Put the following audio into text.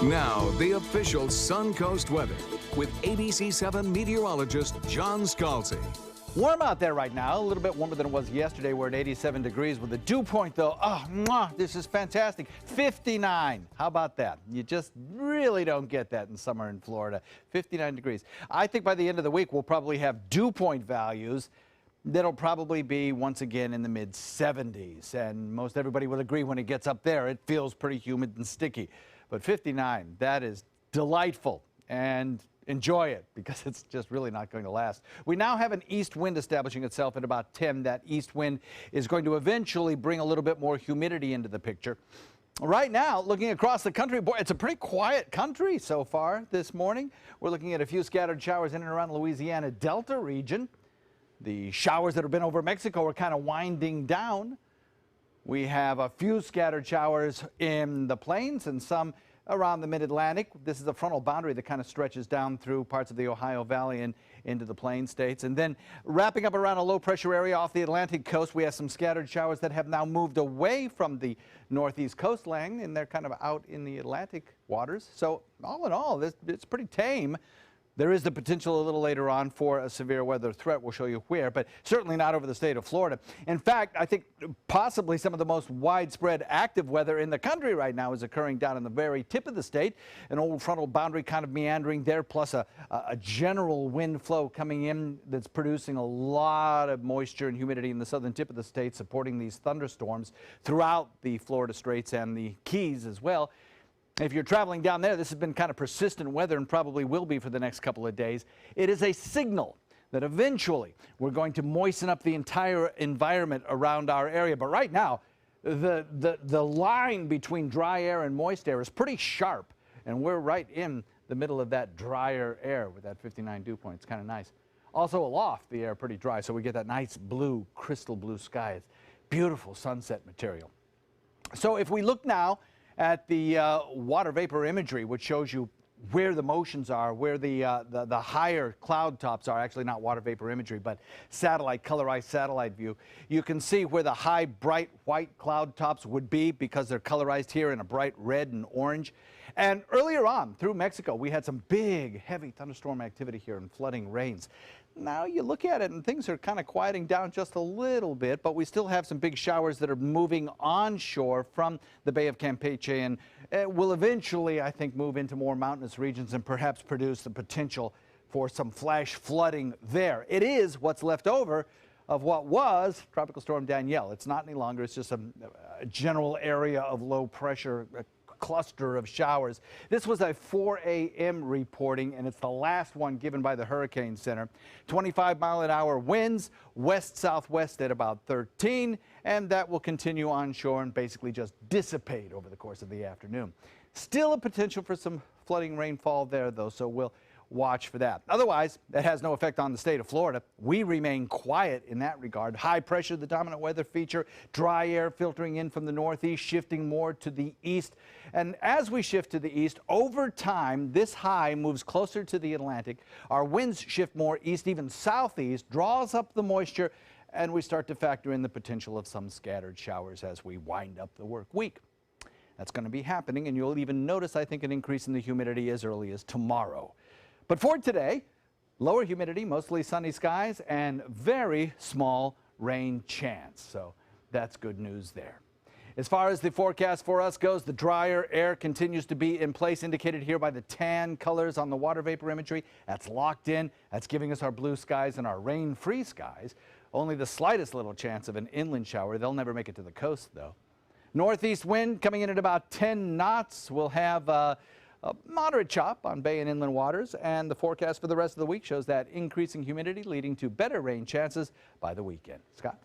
Now, the official Suncoast weather with ABC7 meteorologist John Scalzi. Warm out there right now, a little bit warmer than it was yesterday. We're at 87 degrees with the dew point, though. Oh, this is fantastic. 59. How about that? You just really don't get that in summer in Florida. 59 degrees. I think by the end of the week, we'll probably have dew point values that'll probably be once again in the mid 70s. And most everybody will agree when it gets up there, it feels pretty humid and sticky. But 59, that is delightful. And enjoy it because it's just really not going to last. We now have an east wind establishing itself at about 10. That east wind is going to eventually bring a little bit more humidity into the picture. Right now, looking across the country, boy, it's a pretty quiet country so far this morning. We're looking at a few scattered showers in and around the Louisiana Delta region. The showers that have been over Mexico are kind of winding down. We have a few scattered showers in the plains and some around the mid-Atlantic. This is a frontal boundary that kind of stretches down through parts of the Ohio Valley and into the plain states. And then wrapping up around a low-pressure area off the Atlantic coast, we have some scattered showers that have now moved away from the northeast coastline, and they're kind of out in the Atlantic waters. So all in all, it's pretty tame. There is the potential a little later on for a severe weather threat. We'll show you where, but certainly not over the state of Florida. In fact, I think possibly some of the most widespread active weather in the country right now is occurring down in the very tip of the state. An old frontal boundary kind of meandering there, plus a general wind flow coming in that's producing a lot of moisture and humidity in the southern tip of the state, supporting these thunderstorms throughout the Florida Straits and the Keys as well. If you're traveling down there, this has been kind of persistent weather and probably will be for the next couple of days. It is a signal that eventually we're going to moisten up the entire environment around our area. But right now, the line between dry air and moist air is pretty sharp, and we're right in the middle of that drier air with that 59 dew point. It's kind of nice. Also aloft, the air pretty dry, so we get that nice blue, crystal blue sky. It's beautiful sunset material. So if we look now at the water vapor imagery, which shows you where the motions are, where the higher cloud tops are, actually not water vapor imagery, but satellite, colorized satellite view. You can see where the high, bright white cloud tops would be because they're colorized here in a bright red and orange. And earlier on through Mexico, we had some big, heavy thunderstorm activity here and flooding rains. Now you look at it and things are kind of quieting down just a little bit, but we still have some big showers that are moving onshore from the Bay of Campeche and will eventually, I think, move into more mountainous regions and perhaps produce the potential for some flash flooding there. It is what's left over of what was Tropical Storm Danielle. It's not any longer. It's just a general area of low pressure, cluster of showers. This was a 4 a.m. reporting, and it's the last one given by the Hurricane Center. 25-mile-an-hour winds, west-southwest at about 13, and that will continue onshore and basically just dissipate over the course of the afternoon. Still a potential for some flooding rainfall there, though, so we'll watch for that. Otherwise, that has no effect on the state of Florida. We remain quiet in that regard. High pressure, the dominant weather feature, dry air filtering in from the northeast, shifting more to the east. And as we shift to the east, over time, this high moves closer to the Atlantic. Our winds shift more east, even southeast, draws up the moisture, and we start to factor in the potential of some scattered showers as we wind up the work week. That's going to be happening, and you'll even notice, I think, an increase in the humidity as early as tomorrow. But for today, lower humidity, mostly sunny skies, and very small rain chance. So that's good news there. As far as the forecast for us goes, the drier air continues to be in place, indicated here by the tan colors on the water vapor imagery. That's locked in. That's giving us our blue skies and our rain-free skies. Only the slightest little chance of an inland shower. They'll never make it to the coast, though. Northeast wind coming in at about 10 knots. We'll have a moderate chop on bay and inland waters, and the forecast for the rest of the week shows that increasing humidity leading to better rain chances by the weekend. Scott?